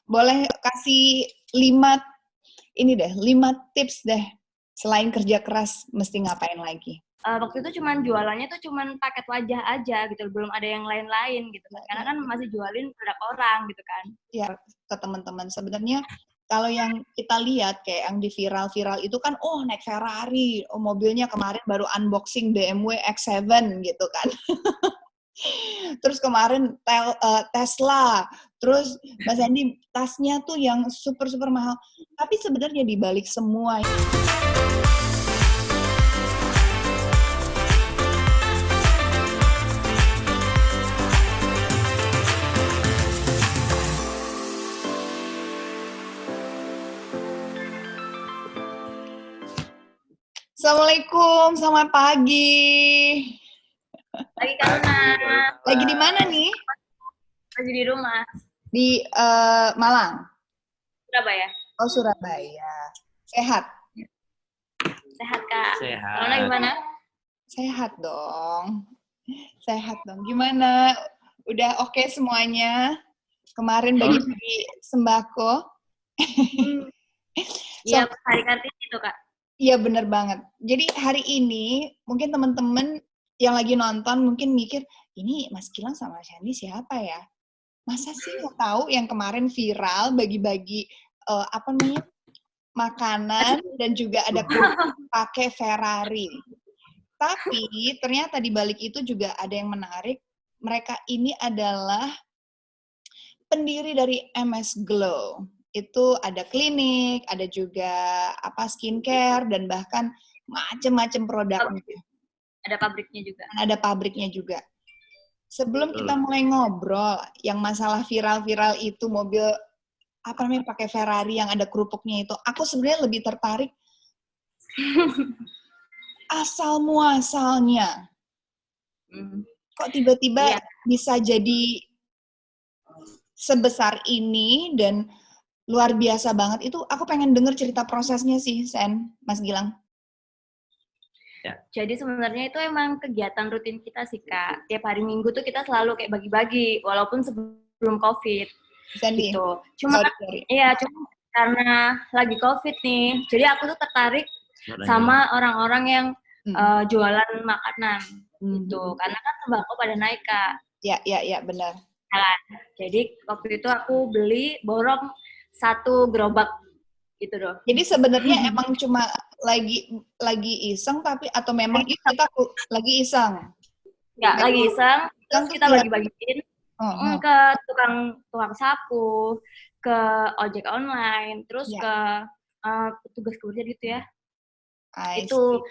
boleh kasih 5 5 tips deh, selain kerja keras mesti ngapain lagi? Waktu itu jualannya tuh cuman paket wajah aja gitu, belum ada yang lain-lain gitu kan. Karena kan masih jualin produk orang gitu kan. Ya, ke teman-teman. Sebenarnya kalau yang kita lihat kayak yang di viral-viral itu kan, oh naik Ferrari, oh mobilnya kemarin baru unboxing BMW X7 gitu kan. Terus kemarin Tesla, terus Mas Andi tasnya tuh yang super-super mahal. Tapi sebenarnya di balik semua Assalamualaikum, selamat pagi. Lagi karena Lagi di mana nih? lagi di rumah. Di Malang. Surabaya. Oh, Surabaya. Sehat? Sehat, Kak. Sehat. Karena gimana? Sehat dong. Sehat dong. Gimana? Udah oke semuanya? Kemarin bagi-bagi sembako? Iya, hari Kartini itu, Kak. Iya, bener banget. Jadi hari ini mungkin teman-teman yang lagi nonton mungkin mikir, ini Mas Gilang sama Shandy siapa ya? Masa sih nggak tahu yang kemarin viral bagi-bagi apa namanya makanan dan juga ada pakai Ferrari. Tapi ternyata di balik itu juga ada yang menarik. Mereka ini adalah pendiri dari MS Glow. Itu ada klinik, ada juga skincare dan bahkan macam-macam produknya. Ada pabriknya juga. Ada pabriknya juga. Sebelum kita mulai ngobrol, yang masalah viral-viral itu mobil pakai Ferrari yang ada kerupuknya itu, aku sebenarnya lebih tertarik asal muasalnya. Kok tiba-tiba bisa jadi sebesar ini dan luar biasa banget. Itu aku pengen denger cerita prosesnya sih, Sen, Mas Gilang. Ya. Jadi sebenarnya itu emang kegiatan rutin kita sih, Kak. Tiap hari Minggu tuh kita selalu kayak bagi-bagi, walaupun sebelum COVID. Sandy. Gitu. Cuma karena lagi COVID nih, jadi aku tuh tertarik sama orang-orang yang jualan makanan gitu. Karena kan sembako pada naik, Kak. Ya, benar. Nah, jadi waktu itu aku borong 1 gerobak gitu doh. Jadi sebenarnya emang cuma lagi iseng tapi atau memang kita lagi iseng? Enggak, lagi iseng, terus kita bagi-bagiin ke tukang sapu, ke ojek online, terus ke petugas kebersihan gitu ya. Itu.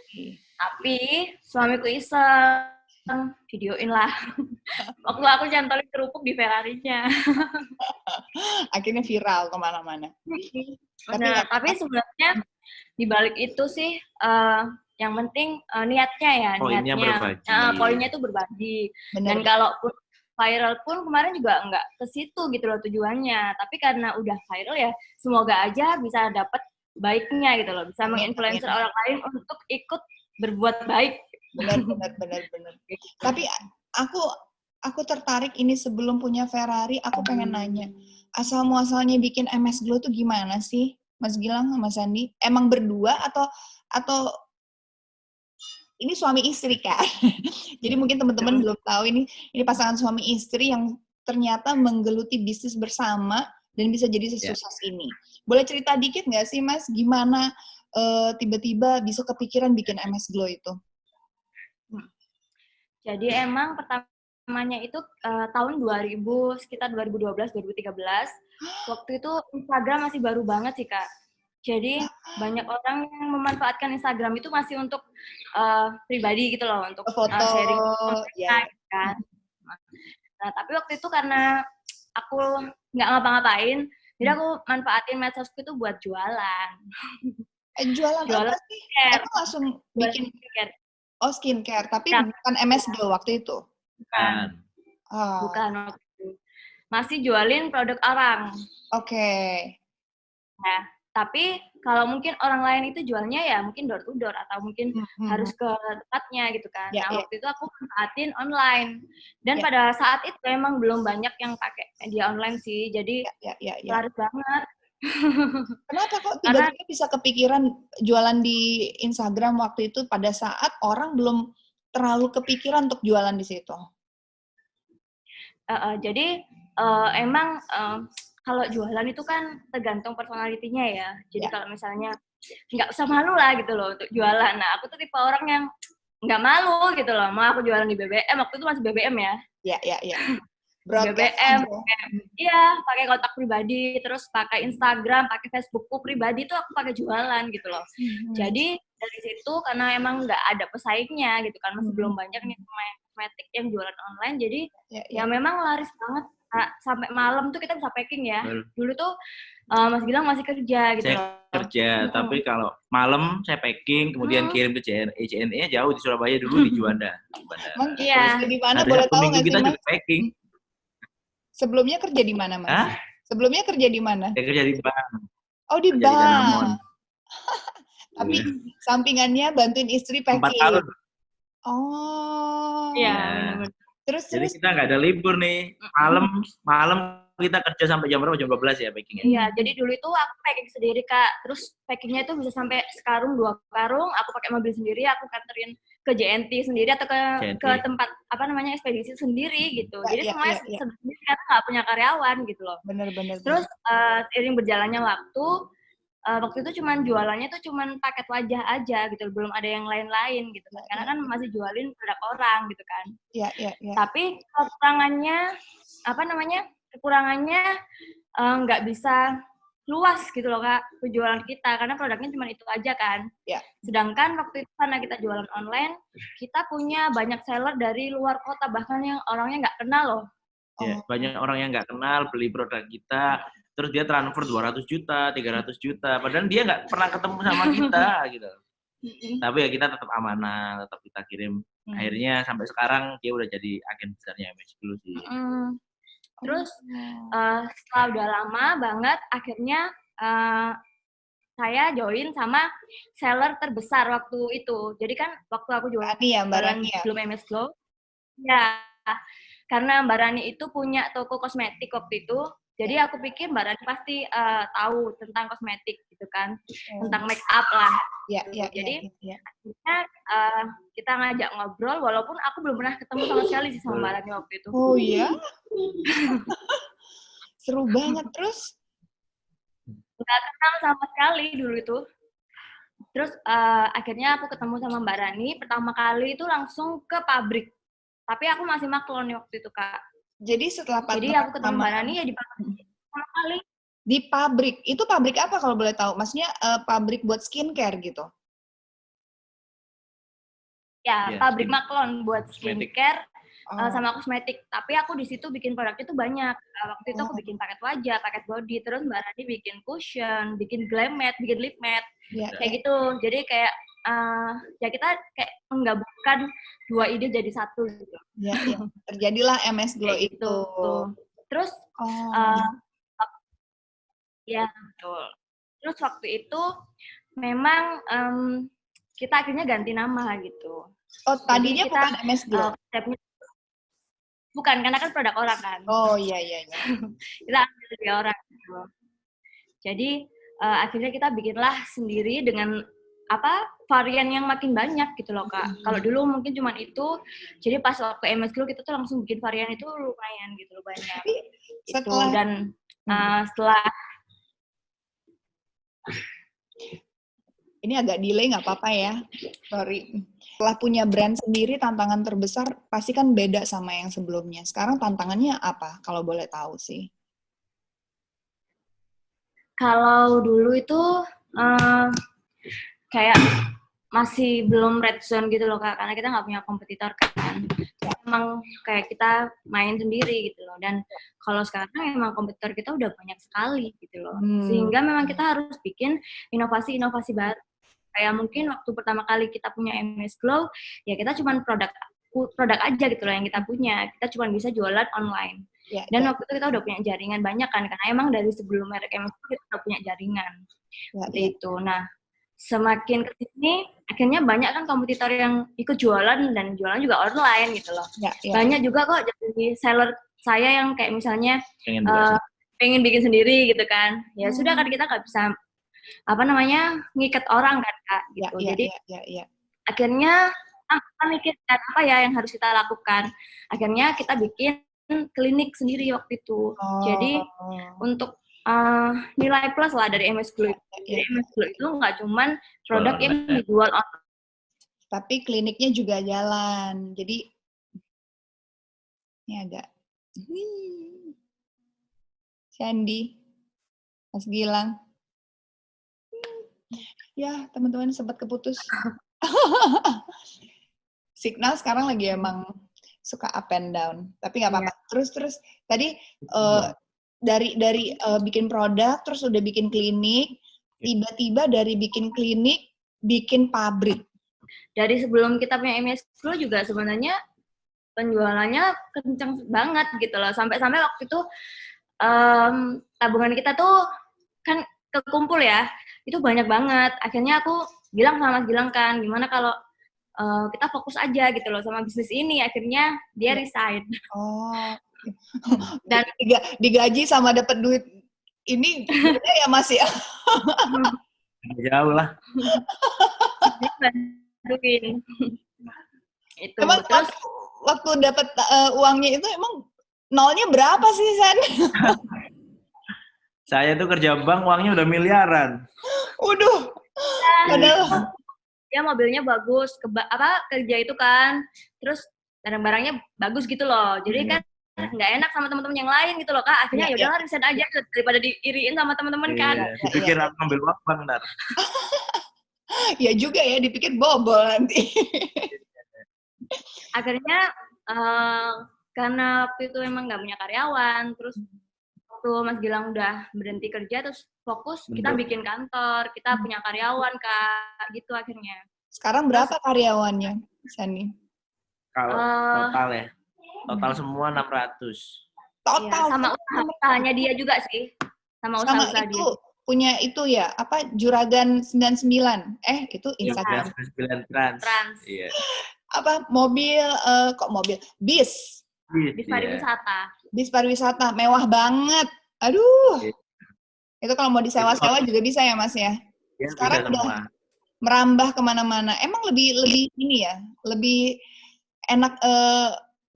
Tapi suamiku iseng, videoin lah. Waktu aku nyantolin kerupuk di Ferrari-nya. Akhirnya viral kemana-mana. Tapi sebenarnya di balik itu sih yang penting niatnya ya, poinnya itu berbagi. Bener. Dan kalaupun viral pun kemarin juga nggak ke situ gitu loh tujuannya. Tapi karena udah viral ya, semoga aja bisa dapat baiknya gitu loh, bisa menginfluencer orang lain untuk ikut berbuat baik. Benar. Tapi aku tertarik ini sebelum punya Ferrari, aku pengen nanya, asal muasalnya bikin MS Glow tuh gimana sih, Mas Gilang sama Sandy? Emang berdua atau ini suami istri kan? Jadi mungkin teman-teman belum tahu ini pasangan suami istri yang ternyata menggeluti bisnis bersama dan bisa jadi sesukses ini. Boleh cerita dikit nggak sih, Mas? Gimana tiba-tiba bisa kepikiran bikin MS Glow itu? Jadi emang pertamanya itu tahun sekitar 2012-2013. Waktu itu Instagram masih baru banget sih, Kak. Jadi banyak orang yang memanfaatkan Instagram itu masih untuk pribadi gitu loh, untuk foto, sharing kan. Nah, tapi waktu itu karena aku nggak ngapa-ngapain, jadi aku manfaatin medsosku itu buat jualan. Jualan apa sih? Aku langsung bikin skincare, tapi bukan MS Glow waktu itu? Bukan. Bukan waktu itu. Masih jualin produk orang. Oke. Nah, Tapi kalau mungkin orang lain itu jualnya ya mungkin door to door atau mungkin harus ke tempatnya gitu kan. Waktu itu aku manfaatin online. Dan pada saat itu emang belum banyak yang pakai media online sih. Jadi laris banget. Kenapa kok tiba-tiba bisa kepikiran jualan di Instagram waktu itu pada saat orang belum terlalu kepikiran untuk jualan di situ? Jadi emang kalau jualan itu kan tergantung personalitinya ya. Jadi kalau misalnya nggak usah malu lah gitu loh untuk jualan. Nah, aku tuh tipe orang yang nggak malu gitu loh. Mau aku jualan di BBM, waktu itu masih BBM ya. Iya. BBM, iya, pakai kontak pribadi, terus pakai Instagram, pakai Facebookku pribadi tuh aku pakai jualan gitu loh. Jadi dari situ karena emang nggak ada pesaingnya gitu kan, masih belum banyak nih kosmetik yang jualan online, jadi ya memang laris banget. Sampai malam tuh kita bisa packing ya. Dulu tuh Mas Gilang masih kerja gitu. Saya kerja, tapi kalau malam saya packing, kemudian kirim ke JNE jauh di Surabaya dulu di Juanda. Iya. Di mana boleh tahu nggak sih, kita Mas? juga packing. Sebelumnya kerja di mana, Mas? Hah? Sebelumnya kerja di mana? Saya kerja di bank. Oh, di bank. Tapi sampingannya bantuin istri packing. 4 tahun. Oh. Iya. Terus kita nggak ada libur nih. Malam kita kerja sampai jam berapa? Jam 12 ya packingnya. Iya, jadi dulu itu aku packing sendiri, Kak. Terus packingnya itu bisa sampai sekarung 2 karung. Aku pakai mobil sendiri, aku kanterin ke JNT sendiri atau ke tempat ekspedisi sendiri gitu. Jadi semuanya sendiri karena nggak punya karyawan gitu loh. Bener. Terus seiring berjalannya waktu itu jualannya tuh cuman paket wajah aja gitu, belum ada yang lain-lain gitu kan. Karena kan masih jualin produk orang gitu kan. Iya. Tapi kekurangannya nggak bisa luas gitu loh, Kak, penjualan kita karena produknya cuma itu aja kan. Iya. Sedangkan waktu itu karena kita jualan online, kita punya banyak seller dari luar kota bahkan yang orangnya nggak kenal loh. Banyak orang yang nggak kenal beli produk kita. Terus dia transfer 200 juta, 300 juta, padahal dia nggak pernah ketemu sama kita, gitu. Tapi ya kita tetap amanah, tetap kita kirim. Akhirnya sampai sekarang dia udah jadi agen besarnya MS Glow sih. Terus setelah udah lama banget, akhirnya saya join sama seller terbesar waktu itu. Jadi kan waktu aku jualan belum MS Glow, ya karena Mbak Rani itu punya toko kosmetik waktu itu. Jadi aku pikir Mbak Rani pasti tahu tentang kosmetik gitu kan, tentang make up lah. Jadi akhirnya kita ngajak ngobrol, walaupun aku belum pernah ketemu sama sekali sih sama Mbak Rani waktu itu. Oh iya? Seru banget. Terus? Nggak kenal sama sekali dulu itu. Terus akhirnya aku ketemu sama Mbak Rani, pertama kali itu langsung ke pabrik. Tapi aku masih maklon waktu itu, Kak. Jadi setelah aku ketemu Mbak Rani ya di pabrik pertama kali. Di pabrik? Itu pabrik apa kalau boleh tahu? Maksudnya pabrik buat skincare gitu? Ya, pabrik maklon buat skincare sama kosmetik. Tapi aku di situ bikin produknya tuh banyak. Waktu itu aku bikin paket wajah, paket body, terus Mbak Rani bikin cushion, bikin glam matte, bikin lip matte. Kayak gitu. Jadi kayak ya kita kayak menggabungkan 2 ide jadi satu gitu. Iya. Terjadilah MS Glow itu. Terus ya betul. Terus waktu itu memang kita akhirnya ganti nama gitu. Oh, tadinya kita, bukan MS Glow? Bukan, karena kan produk orang kan. Oh iya. Kita ambil dari orang gitu. Jadi akhirnya kita bikinlah sendiri dengan varian yang makin banyak gitu loh, Kak. Kalau dulu mungkin cuma itu, jadi pas waktu MS Glow kita tuh langsung bikin varian itu lumayan gitu loh, banyak. Setelah dan setelah ini agak delay, nggak apa-apa ya, sorry. Setelah punya brand sendiri, tantangan terbesar pasti kan beda sama yang sebelumnya. Sekarang tantangannya apa, kalau boleh tahu sih? Kalau dulu itu kayak masih belum red zone gitu loh, Kak, karena kita nggak punya kompetitor kan. Emang kayak kita main sendiri gitu loh. Dan kalau sekarang emang kompetitor kita udah banyak sekali gitu loh. Sehingga memang kita harus bikin inovasi-inovasi baru. Kayak mungkin waktu pertama kali kita punya MS Glow, ya kita cuma produk aja gitu loh yang kita punya. Kita cuma bisa jualan online. Dan waktu itu kita udah punya jaringan banyak kan, karena emang dari sebelum merek MSQ kita udah punya jaringan. Itu. Nah, semakin ke sini akhirnya banyak kan kompetitor yang ikut jualan dan jualan juga online gitu loh. Banyak juga kok jadi seller saya yang kayak misalnya pengen bikin sendiri gitu kan. Ya sudah kan kita nggak bisa ngikat orang kan Kak gitu. Jadi akhirnya kita mikirkan apa ya yang harus kita lakukan. Akhirnya kita bikin klinik sendiri waktu itu. Jadi untuk nilai plus lah dari MS Glow. Jadi MS Glow itu nggak cuman produk yang dijual online, tapi kliniknya juga jalan. Jadi ini agak Sandy, Mas Gilang. Ya, teman-teman sempat keputus. Signal sekarang lagi emang suka up and down, tapi nggak apa-apa. Terus tadi dari bikin produk, terus udah bikin klinik, tiba-tiba dari bikin klinik bikin pabrik. Dari sebelum kita punya MS Glow juga sebenarnya penjualannya kenceng banget gitu loh. Sampai-sampai waktu itu tabungan kita tuh kan kekumpul ya, itu banyak banget. Akhirnya aku bilang sama Mas Gilang kan, gimana kalau kita fokus aja gitu loh sama bisnis ini. Akhirnya dia resign. Dan digaji sama dapat duit ini beda ya Mas ya? Jauh lah. Itu. Emang terus waktu dapat uangnya itu emang nolnya berapa sih San? Saya tuh kerja bank uangnya udah miliaran. Waduh. Padahal dia mobilnya bagus, kerja itu kan, terus barang-barangnya bagus gitu loh. Jadi kan nggak enak sama teman-teman yang lain gitu loh Kak. Akhirnya ya udahlah resign aja daripada diiriin sama teman-teman kan. Dipikir aku ambil uang bank ntar. Ya juga ya, dipikir bobol nanti. Akhirnya karena waktu itu emang nggak punya karyawan, terus waktu Mas Gilang udah berhenti kerja, terus fokus kita bikin kantor, kita punya karyawan Kak, gitu akhirnya. Sekarang berapa karyawannya, Sani? Kalau total ya, total semua 600. Total ya, sama usahanya dia juga sih, sama usaha itu, dia. Punya itu ya, apa Juragan 99? Itu Instagram. 99 Trans. Iya. Apa mobil bis pariwisata. Bis pariwisata mewah banget. Aduh. Itu kalau mau disewa-sewa juga bisa ya Mas ya. Sekarang udah merambah kemana-mana. Emang lebih ini ya, lebih enak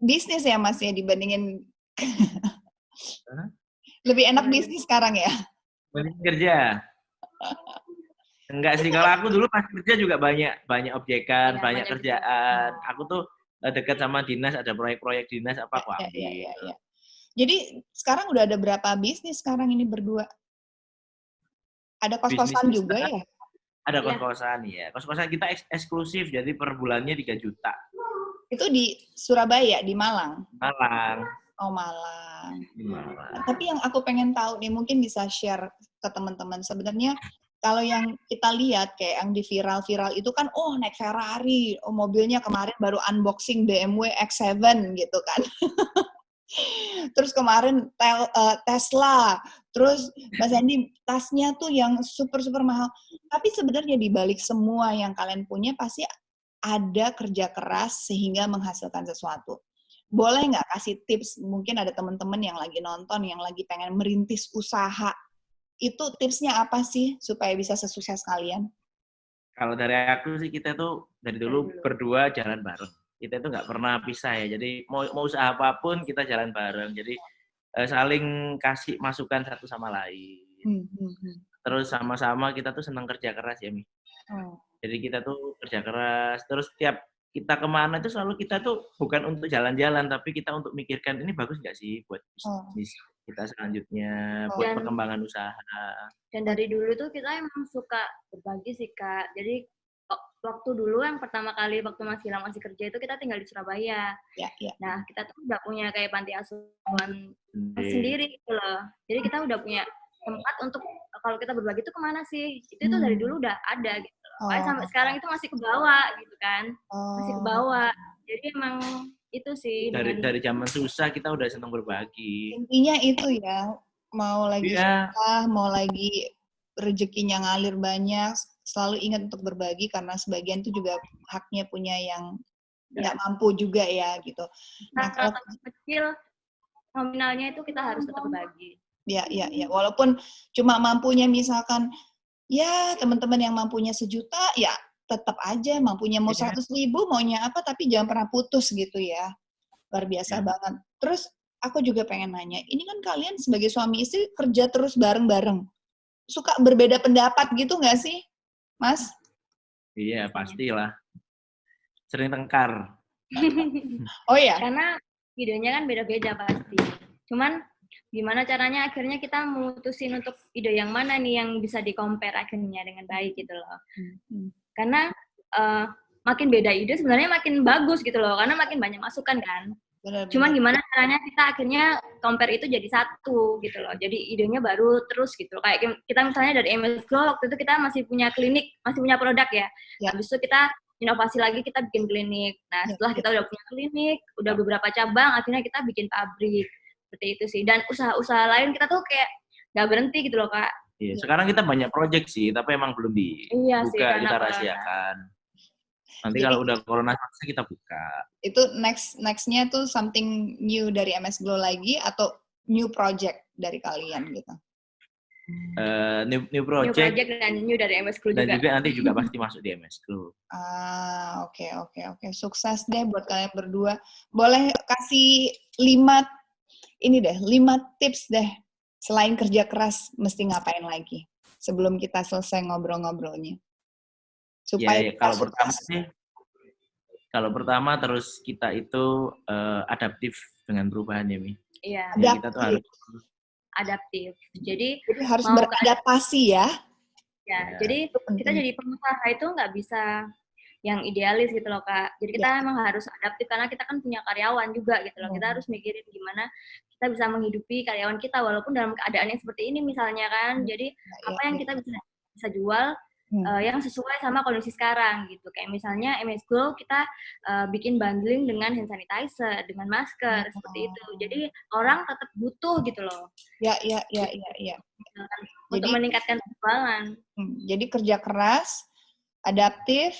bisnis ya Mas ya dibandingin lebih enak bisnis sekarang ya. Mending kerja. Enggak sih, kalau aku dulu pas kerja juga banyak objekan, banyak kerjaan. Aku tuh dekat sama dinas, ada proyek-proyek dinas apa aku ambil. Iya. Jadi sekarang udah ada berapa bisnis sekarang ini berdua? Ada kos-kosan juga ya? Ada kos-kosan ya. Kos-kosan kita eksklusif, jadi per bulannya 3 juta. Itu di Surabaya, di Malang? Malang. Oh, Malang. Tapi yang aku pengen tahu nih, mungkin bisa share ke teman-teman. Sebenarnya kalau yang kita lihat kayak yang di viral-viral itu kan, naik Ferrari, mobilnya kemarin baru unboxing BMW X7 gitu kan. Terus kemarin Tesla, terus Mas Andi tasnya tuh yang super mahal. Tapi sebenarnya di balik semua yang kalian punya pasti ada kerja keras sehingga menghasilkan sesuatu. Boleh nggak kasih tips, mungkin ada teman-teman yang lagi nonton, yang lagi pengen merintis usaha, itu tipsnya apa sih supaya bisa sesukses kalian? Kalau dari aku sih, kita tuh dari dulu berdua jalan bareng. Kita tuh nggak pernah pisah ya, jadi mau usaha apapun kita jalan bareng. Jadi saling kasih masukan satu sama lain. Terus sama-sama kita tuh senang kerja keras ya Mi. Jadi kita tuh kerja keras, terus tiap kita kemana itu selalu kita tuh bukan untuk jalan-jalan, tapi kita untuk mikirkan ini bagus nggak sih buat bisnis kita selanjutnya, buat perkembangan usaha. Dan dari dulu tuh kita emang suka berbagi sih Kak. Jadi waktu dulu yang pertama kali waktu Mas Gilang masih kerja itu kita tinggal di Surabaya. Nah kita tuh udah punya kayak panti asuhan sendiri gitu loh. Jadi kita udah punya tempat untuk kalau kita berbagi itu kemana sih? Itu tuh dari dulu udah ada gitu. Sampai sekarang itu masih ke bawah gitu kan. Masih ke bawah. Jadi emang itu sih. Dari zaman susah kita udah senang berbagi. Intinya itu ya, mau lagi susah, mau lagi rezekinya ngalir banyak, selalu ingat untuk berbagi karena sebagian itu juga haknya punya yang nggak mampu juga ya gitu. Nah kalau kecil nominalnya itu kita harus tetap berbagi. Ya. Walaupun cuma mampunya misalkan ya teman-teman yang mampunya 1 juta ya tetap aja mampunya mau 100.000 maunya apa tapi jangan pernah putus gitu ya. Luar biasa banget. Terus aku juga pengen nanya, ini kan kalian sebagai suami istri kerja terus bareng-bareng. Suka berbeda pendapat gitu nggak sih, Mas? Iya, pastilah. Sering tengkar. Oh ya? Karena idenya kan beda-beda pasti. Cuman gimana caranya akhirnya kita memutusin untuk ide yang mana nih yang bisa di-compare akhirnya dengan baik gitu loh. Karena makin beda ide sebenarnya makin bagus gitu loh, karena makin banyak masukan kan. Benar. Cuman gimana caranya kita akhirnya compare itu jadi satu gitu loh. Jadi idenya baru terus gitu loh. Kayak kita misalnya dari MS Glow waktu itu kita masih punya klinik, masih punya produk ya. Habis itu kita inovasi lagi, kita bikin klinik. Nah setelah kita udah punya klinik, udah beberapa cabang, akhirnya kita bikin pabrik. Seperti itu sih. Dan usaha-usaha lain kita tuh kayak nggak berhenti gitu loh Kak. Iya, sekarang kita banyak project sih, tapi emang belum dibuka, kita rahasiakan. Nanti kalau udah corona selesai kita buka. Itu next-nya tuh something new dari MS Glow lagi atau new project dari kalian gitu? New project dan new dari MS Glow dan juga. Dan juga nanti juga pasti masuk di MS Glow. Oke. Sukses deh buat kalian berdua. Boleh kasih 5 tips deh. Selain kerja keras, mesti ngapain lagi? Sebelum kita selesai ngobrol-ngobrolnya. Supaya kalau pertama terus kita itu adaptif dengan perubahan ya Mi. Iya. Kita tuh harus adaptif. Jadi harus beradaptasi ya. Ya, jadi kita jadi pengusaha itu nggak bisa yang idealis gitu loh Kak. Jadi kita emang harus adaptif karena kita kan punya karyawan juga gitu loh. Kita harus mikirin gimana kita bisa menghidupi karyawan kita walaupun dalam keadaan yang seperti ini misalnya kan. Jadi apa yang kita bisa jual yang sesuai sama kondisi sekarang gitu. Kayak misalnya MS Glow kita bikin bundling dengan hand sanitizer, dengan masker seperti itu. Jadi orang tetap butuh gitu loh. Ya. Untuk meningkatkan penjualan. Jadi kerja keras, adaptif,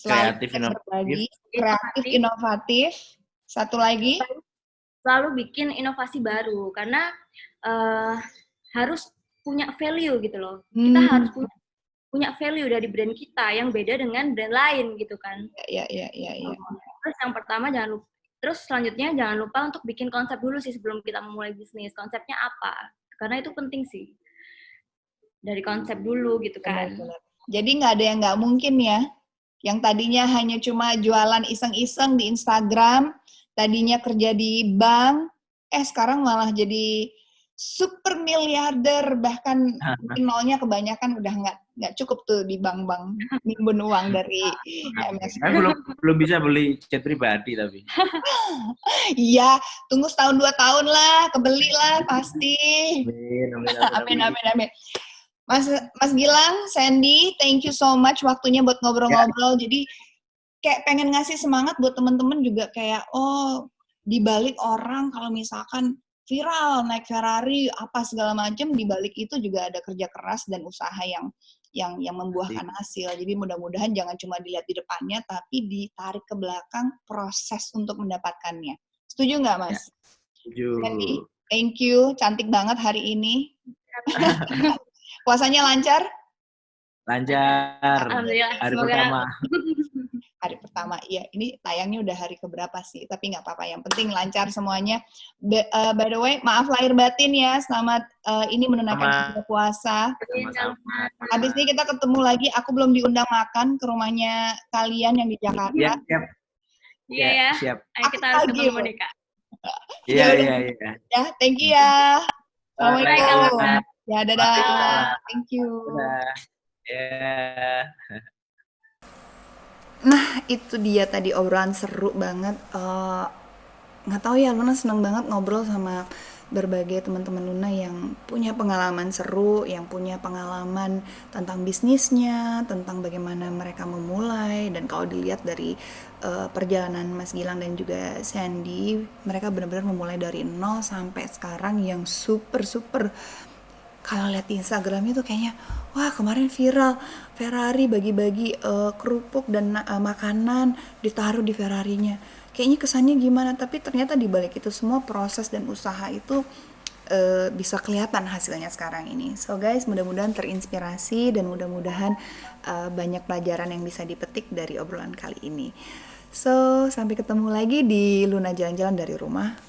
kreatif, inovatif. Satu lagi selalu bikin inovasi baru karena harus punya value gitu loh. Kita harus punya value dari brand kita yang beda dengan brand lain gitu kan. Iya. Terus yang pertama selanjutnya jangan lupa untuk bikin konsep dulu sih sebelum kita memulai bisnis. Konsepnya apa? Karena itu penting sih. Dari konsep dulu gitu kan. Benar. Jadi nggak ada yang nggak mungkin ya. Yang tadinya hanya cuma jualan iseng-iseng di Instagram, tadinya kerja di bank, sekarang malah jadi super miliarder, bahkan nolnya kebanyakan udah nggak cukup tuh di bank-bank nimbun uang dari MS. Belum bisa beli jet pribadi tapi. Iya, tunggu 1-2 tahun lah, kebeli lah pasti. Amin. Mas Gilang, Sandy, thank you so much waktunya buat ngobrol-ngobrol. Jadi kayak pengen ngasih semangat buat teman-teman juga kayak di balik orang kalau misalkan viral naik Ferrari apa segala macam, di balik itu juga ada kerja keras dan usaha yang membuahkan hasil. Jadi mudah-mudahan jangan cuma dilihat di depannya tapi ditarik ke belakang proses untuk mendapatkannya. Setuju nggak Mas? Setuju. Sandy, thank you, cantik banget hari ini. Puasanya lancar? Lancar. Alhamdulillah. Hari pertama, iya. Ini tayangnya udah hari keberapa sih? Tapi nggak apa-apa. Yang penting lancar semuanya. By the way, maaf lahir batin ya. Selamat ini menunaikan puasa. Habis ini kita ketemu lagi. Aku belum diundang makan ke rumahnya kalian yang di Jakarta. Iya. Siap. Kita harus ketemu nih Kak. Iya. Ya, thank you ya. Assalamualaikum. Ya, dadah. Thank you. Ya. Nah, itu dia tadi obrolan seru banget. Nggak tahu ya, Luna seneng banget ngobrol sama berbagai teman-teman Luna yang punya pengalaman seru, yang punya pengalaman tentang bisnisnya, tentang bagaimana mereka memulai. Dan kalau dilihat dari perjalanan Mas Gilang dan juga Sandy, mereka benar-benar memulai dari nol sampai sekarang yang super kalau lihat di Instagramnya tuh kayaknya wah kemarin viral Ferrari bagi-bagi kerupuk dan makanan ditaruh di Ferrarinya. Kayaknya kesannya gimana, tapi ternyata di balik itu semua proses dan usaha itu bisa kelihatan hasilnya sekarang ini. So guys, mudah-mudahan terinspirasi dan mudah-mudahan banyak pelajaran yang bisa dipetik dari obrolan kali ini. So, sampai ketemu lagi di Luna Jalan-Jalan dari Rumah.